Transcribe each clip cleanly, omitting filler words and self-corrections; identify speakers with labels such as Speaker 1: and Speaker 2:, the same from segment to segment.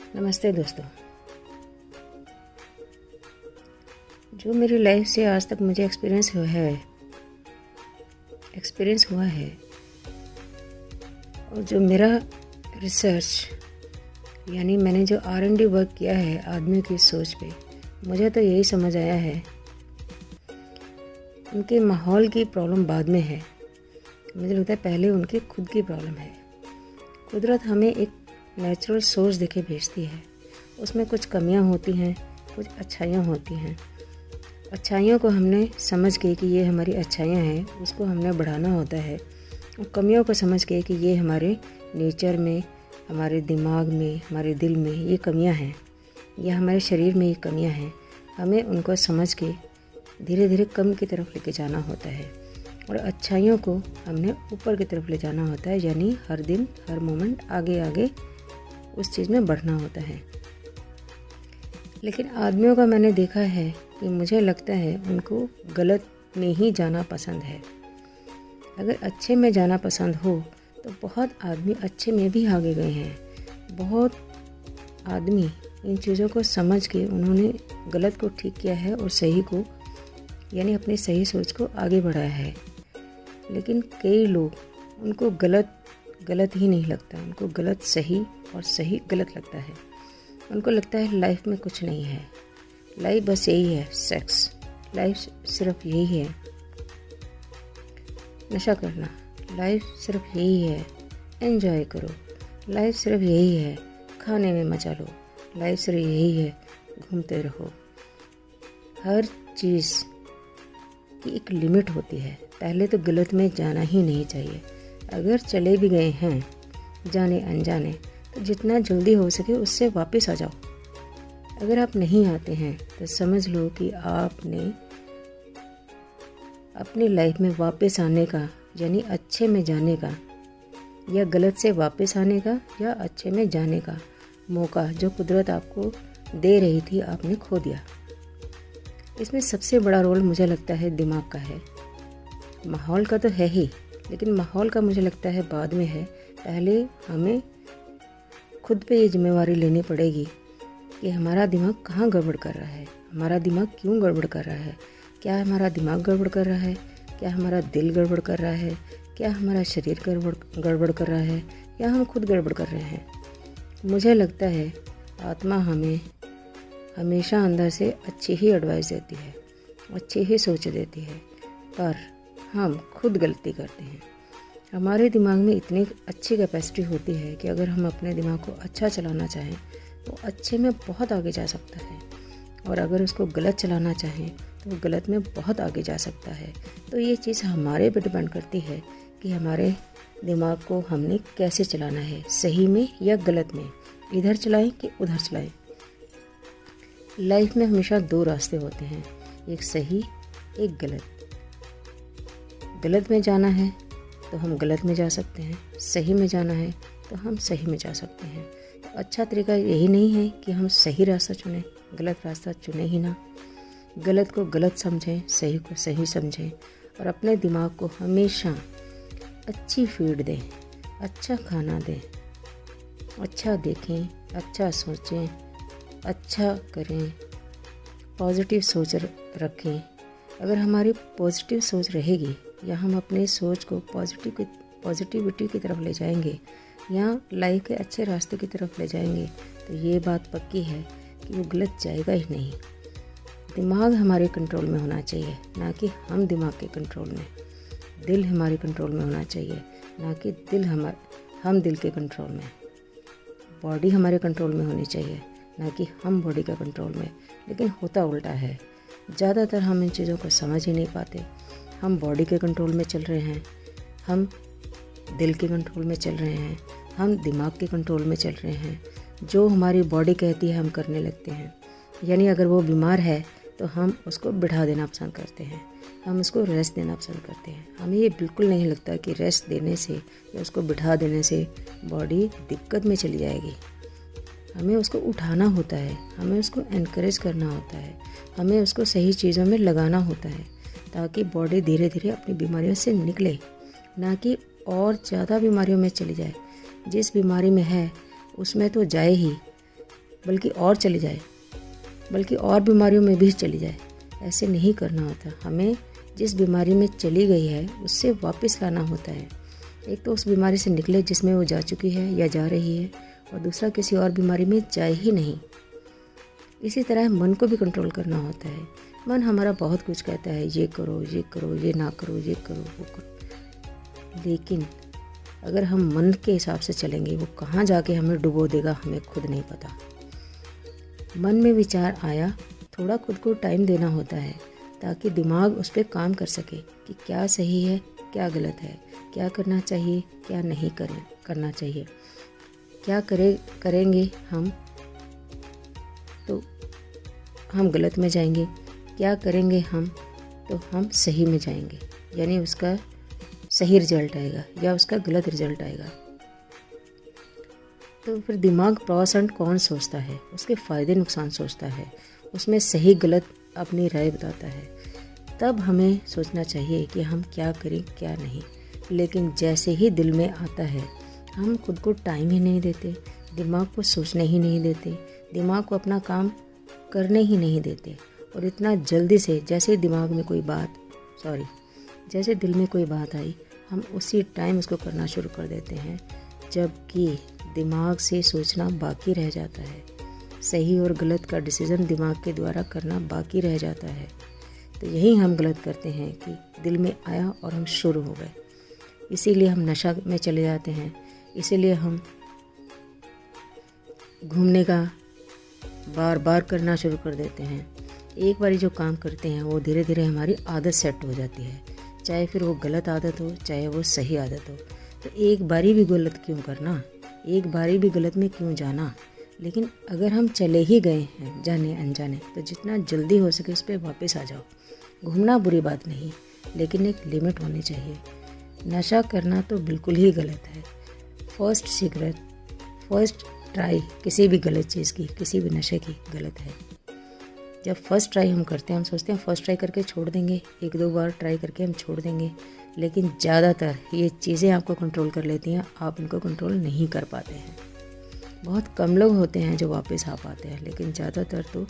Speaker 1: नमस्ते दोस्तों। जो मेरी लाइफ से आज तक मुझे एक्सपीरियंस हुआ है और जो मेरा रिसर्च यानी मैंने जो R&D वर्क किया है आदमियों की सोच पे, मुझे तो यही समझ आया है उनके माहौल की प्रॉब्लम बाद में है। मुझे लगता है पहले उनकी खुद की प्रॉब्लम है। कुदरत हमें एक नेचुरल सोर्स देके भेजती है, उसमें कुछ कमियां होती हैं, कुछ अच्छाइयां होती हैं। अच्छाइयों को हमने समझ के कि ये हमारी अच्छाइयां हैं, उसको हमने बढ़ाना होता है, और कमियों को समझ के कि ये हमारे नेचर में, हमारे दिमाग में, हमारे दिल में ये कमियां हैं, या हमारे शरीर में ये कमियां हैं, हमें उनको समझ के धीरे धीरे कम की तरफ लेके जाना होता है और अच्छाइयों को हमने ऊपर की तरफ ले जाना होता है। यानी हर दिन हर मोमेंट आगे आगे उस चीज़ में बढ़ना होता है। लेकिन आदमियों का मैंने देखा है कि मुझे लगता है उनको गलत में ही जाना पसंद है। अगर अच्छे में जाना पसंद हो तो बहुत आदमी अच्छे में भी आगे गए हैं। बहुत आदमी इन चीज़ों को समझ के उन्होंने गलत को ठीक किया है और सही को यानी अपनी सही सोच को आगे बढ़ाया है। लेकिन कई लोग उनको गलत ही नहीं लगता, उनको गलत सही और सही गलत लगता है। उनको लगता है लाइफ में कुछ नहीं है, लाइफ बस यही है सेक्स, लाइफ सिर्फ यही है नशा करना, लाइफ सिर्फ यही है एंजॉय करो, लाइफ सिर्फ यही है खाने में मजा लो, लाइफ सिर्फ यही है घूमते रहो। हर चीज़ की एक लिमिट होती है। पहले तो गलत में जाना ही नहीं चाहिए। अगर चले भी गए हैं जाने अनजाने तो जितना जल्दी हो सके उससे वापस आ जाओ। अगर आप नहीं आते हैं तो समझ लो कि आपने अपनी लाइफ में वापस आने का यानी अच्छे में जाने का या गलत से वापस आने का या अच्छे में जाने का मौका जो कुदरत आपको दे रही थी आपने खो दिया। इसमें सबसे बड़ा रोल मुझे लगता है दिमाग का है। माहौल का तो है ही, लेकिन माहौल का मुझे लगता है बाद में है। पहले हमें खुद पे ये जिम्मेवारी लेनी पड़ेगी कि हमारा दिमाग कहाँ गड़बड़ कर रहा है, हमारा दिमाग क्यों गड़बड़ कर रहा है। क्या हमारा दिमाग गड़बड़ कर रहा है, क्या हमारा दिल गड़बड़ कर रहा है, क्या हमारा शरीर गड़बड़ कर रहा है, या हम खुद गड़बड़ कर रहे हैं। मुझे लगता है आत्मा हमें हमेशा अंदर से अच्छी ही एडवाइस देती है, अच्छी ही सोच देती है, पर हम खुद गलती करते हैं। हमारे दिमाग में इतनी अच्छी कैपेसिटी होती है कि अगर हम अपने दिमाग को अच्छा चलाना चाहें तो अच्छे में बहुत आगे जा सकता है, और अगर उसको गलत चलाना चाहें तो गलत में बहुत आगे जा सकता है। तो ये चीज़ हमारे पे डिपेंड करती है कि हमारे दिमाग को हमने कैसे चलाना है, सही में या गलत में, इधर चलाएं कि उधर चलाएं। लाइफ में हमेशा दो रास्ते होते हैं, एक सही एक गलत। गलत में जाना है तो हम गलत में जा सकते हैं, सही में जाना है तो हम सही में जा सकते हैं। तो अच्छा तरीका यही नहीं है कि हम सही रास्ता चुनें, गलत रास्ता चुनें ही ना। गलत को गलत समझें, सही को सही समझें, और अपने दिमाग को हमेशा अच्छी फीड दें, अच्छा खाना दें, अच्छा देखें, अच्छा सोचें, अच्छा करें, पॉजिटिव सोच रखें। अगर हमारी पॉजिटिव सोच रहेगी या हम अपने सोच को पॉजिटिविटी की तरफ ले जाएंगे या लाइफ के अच्छे रास्ते की तरफ ले जाएंगे, तो ये बात पक्की है कि वो गलत जाएगा ही नहीं। दिमाग हमारे कंट्रोल में होना चाहिए, ना कि हम दिमाग के कंट्रोल में। दिल हमारे कंट्रोल में होना चाहिए, ना कि हम दिल के कंट्रोल में। बॉडी हमारे कंट्रोल में होनी चाहिए, ना कि हम बॉडी का कंट्रोल में। लेकिन होता उल्टा है। ज़्यादातर हम इन चीज़ों को समझ ही नहीं पाते। हम बॉडी के कंट्रोल में चल रहे हैं, हम दिल के कंट्रोल में चल रहे हैं, हम दिमाग के कंट्रोल में चल रहे हैं। जो हमारी बॉडी कहती है हम करने लगते हैं। यानी अगर वो बीमार है तो हम उसको बिठा देना पसंद करते हैं, हम उसको रेस्ट देना पसंद करते हैं। हमें ये बिल्कुल नहीं लगता कि रेस्ट देने से या उसको बिठा देने से बॉडी दिक्कत में चली जाएगी। हमें उसको उठाना होता है, हमें उसको एनकरेज करना होता है, हमें उसको सही चीज़ों में लगाना होता है, ताकि बॉडी धीरे धीरे अपनी बीमारियों से निकले, ना कि और ज़्यादा बीमारियों में चली जाए। जिस बीमारी में है उसमें तो जाए ही, बल्कि और चली जाए, बल्कि और बीमारियों में भी चली जाए। ऐसे नहीं करना होता। हमें जिस बीमारी में चली गई है उससे वापस लाना होता है। एक तो उस बीमारी से निकले जिसमें वो जा चुकी है या जा रही है, और दूसरा किसी और बीमारी में जाए ही नहीं। इसी तरह मन को भी कंट्रोल करना होता है। मन हमारा बहुत कुछ कहता है, ये करो, ये करो, ये ना करो, ये करो, वो करो। लेकिन अगर हम मन के हिसाब से चलेंगे, वो कहाँ जाके हमें डुबो देगा हमें खुद नहीं पता। मन में विचार आया, थोड़ा खुद को टाइम देना होता है ताकि दिमाग उस पर काम कर सके कि क्या सही है, क्या गलत है, क्या करना चाहिए, क्या नहीं करना चाहिए, क्या करेंगे हम तो हम गलत में जाएंगे, क्या करेंगे हम तो हम सही में जाएंगे, यानी उसका सही रिजल्ट आएगा या उसका गलत रिजल्ट आएगा। तो फिर दिमाग प्रॉस एंड कॉन सोचता है, उसके फ़ायदे नुकसान सोचता है, उसमें सही गलत अपनी राय बताता है। तब हमें सोचना चाहिए कि हम क्या करें क्या नहीं। लेकिन जैसे ही दिल में आता है, हम खुद को टाइम ही नहीं देते, दिमाग को सोचने ही नहीं देते, दिमाग को अपना काम करने ही नहीं देते, और इतना जल्दी से जैसे दिमाग में कोई बात जैसे दिल में कोई बात आई, हम उसी टाइम उसको करना शुरू कर देते हैं, जबकि दिमाग से सोचना बाकी रह जाता है। सही और गलत का डिसीज़न दिमाग के द्वारा करना बाकी रह जाता है। तो यही हम गलत करते हैं कि दिल में आया और हम शुरू हो गए। इसीलिए हम नशा में चले जाते हैं, इसीलिए हम घूमने का बार बार करना शुरू कर देते हैं। एक बारी जो काम करते हैं वो धीरे धीरे हमारी आदत सेट हो जाती है, चाहे फिर वो गलत आदत हो चाहे वो सही आदत हो। तो एक बारी भी गलत क्यों करना, एक बारी भी गलत में क्यों जाना। लेकिन अगर हम चले ही गए हैं जाने अनजाने, तो जितना जल्दी हो सके उस पर वापस आ जाओ। घूमना बुरी बात नहीं, लेकिन एक लिमिट होनी चाहिए। नशा करना तो बिल्कुल ही गलत है। फर्स्ट सिगरेट, फर्स्ट ट्राई किसी भी गलत चीज़ की, किसी भी नशे की गलत है। जब फर्स्ट ट्राई हम करते हैं, हम सोचते हैं फर्स्ट ट्राई करके छोड़ देंगे, एक दो बार ट्राई करके हम छोड़ देंगे। लेकिन ज़्यादातर ये चीज़ें आपको कंट्रोल कर लेती हैं, आप उनको कंट्रोल नहीं कर पाते हैं। बहुत कम लोग होते हैं जो वापस आ पाते हैं, लेकिन ज़्यादातर तो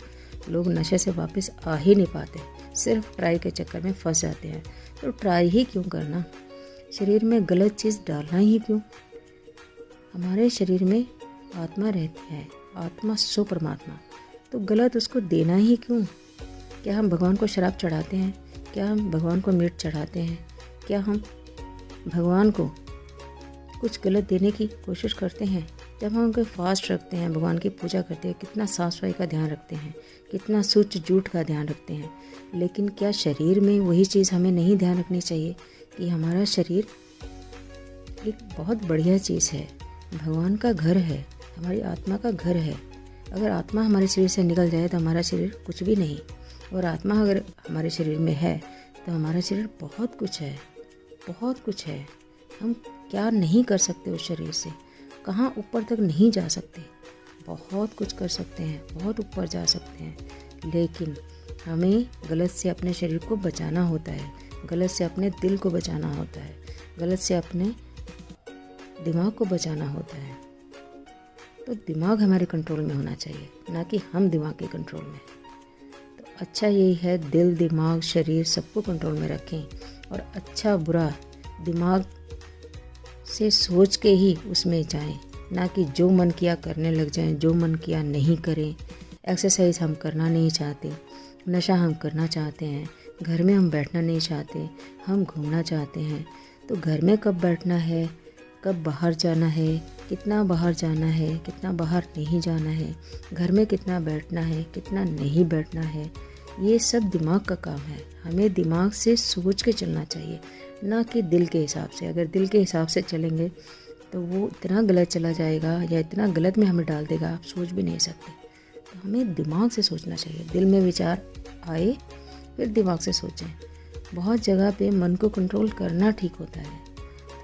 Speaker 1: लोग नशे से वापस आ ही नहीं पाते, सिर्फ ट्राई के चक्कर में फंस जाते हैं। तो ट्राई ही क्यों करना, शरीर में गलत चीज़ डालना ही क्यों। हमारे शरीर में आत्मा रहती है, आत्मा सो परमात्मा, तो गलत उसको देना ही क्यों। क्या हम भगवान को शराब चढ़ाते हैं, क्या हम भगवान को मीट चढ़ाते हैं, क्या हम भगवान को कुछ गलत देने की कोशिश करते हैं। जब हम उनके फास्ट रखते हैं, भगवान की पूजा करते हैं, कितना साफ सफाई का ध्यान रखते हैं, कितना सूच जूठ का ध्यान रखते हैं। लेकिन क्या शरीर में वही चीज़ हमें नहीं ध्यान रखनी चाहिए कि हमारा शरीर एक बहुत बढ़िया चीज़ है, भगवान का घर है, हमारी आत्मा का घर है। अगर आत्मा हमारे शरीर से निकल जाए तो हमारा शरीर कुछ भी नहीं, और आत्मा अगर हमारे शरीर में है तो हमारा शरीर बहुत कुछ है, बहुत कुछ है। हम क्या नहीं कर सकते उस शरीर से, कहाँ ऊपर तक नहीं जा सकते, बहुत कुछ कर सकते हैं, बहुत ऊपर जा सकते हैं। लेकिन हमें गलत से अपने शरीर को बचाना होता है, गलत से अपने दिल को बचाना होता है, गलत से अपने दिमाग को बचाना होता है। तो दिमाग हमारे कंट्रोल में होना चाहिए, ना कि हम दिमाग के कंट्रोल में। तो अच्छा यही है दिल, दिमाग, शरीर सबको कंट्रोल में रखें, और अच्छा बुरा दिमाग से सोच के ही उसमें जाएं, ना कि जो मन किया करने लग जाएं, जो मन किया नहीं करें। एक्सरसाइज हम करना नहीं चाहते, नशा हम करना चाहते हैं, घर में हम बैठना नहीं चाहते, हम घूमना चाहते हैं। तो घर में कब बैठना है, कब बाहर जाना है, कितना बाहर जाना है, कितना बाहर नहीं जाना है, घर में कितना बैठना है, कितना नहीं बैठना है, ये सब दिमाग का काम है। हमें दिमाग से सोच के चलना चाहिए, ना कि दिल के हिसाब से। अगर दिल के हिसाब से चलेंगे तो वो इतना गलत चला जाएगा या इतना गलत में हमें डाल देगा, आप सोच भी नहीं सकते। तो हमें दिमाग से सोचना चाहिए। दिल में विचार आए फिर दिमाग से सोचें। बहुत जगह पे मन को कंट्रोल करना ठीक होता है,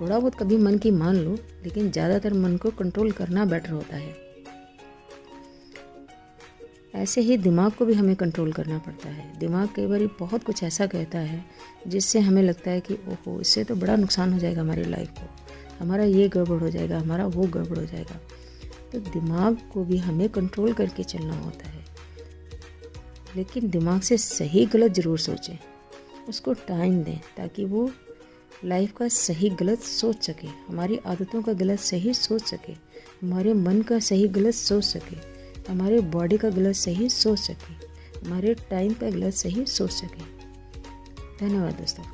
Speaker 1: थोड़ा बहुत कभी मन की मान लो, लेकिन ज़्यादातर मन को कंट्रोल करना बेटर होता है। ऐसे ही दिमाग को भी हमें कंट्रोल करना पड़ता है। दिमाग कई बार बहुत कुछ ऐसा कहता है जिससे हमें लगता है कि ओहो, इससे तो बड़ा नुकसान हो जाएगा हमारी लाइफ को, हमारा ये गड़बड़ हो जाएगा, हमारा वो गड़बड़ हो जाएगा। तो दिमाग को भी हमें कंट्रोल करके चलना होता है। लेकिन दिमाग से सही गलत ज़रूर सोचें, उसको टाइम दें ताकि वो लाइफ का सही गलत सोच सके, हमारी आदतों का गलत सही सोच सके, हमारे मन का सही गलत सोच सके, हमारे बॉडी का गलत सही सोच सके, हमारे टाइम का गलत सही सोच सके। धन्यवाद दोस्तों।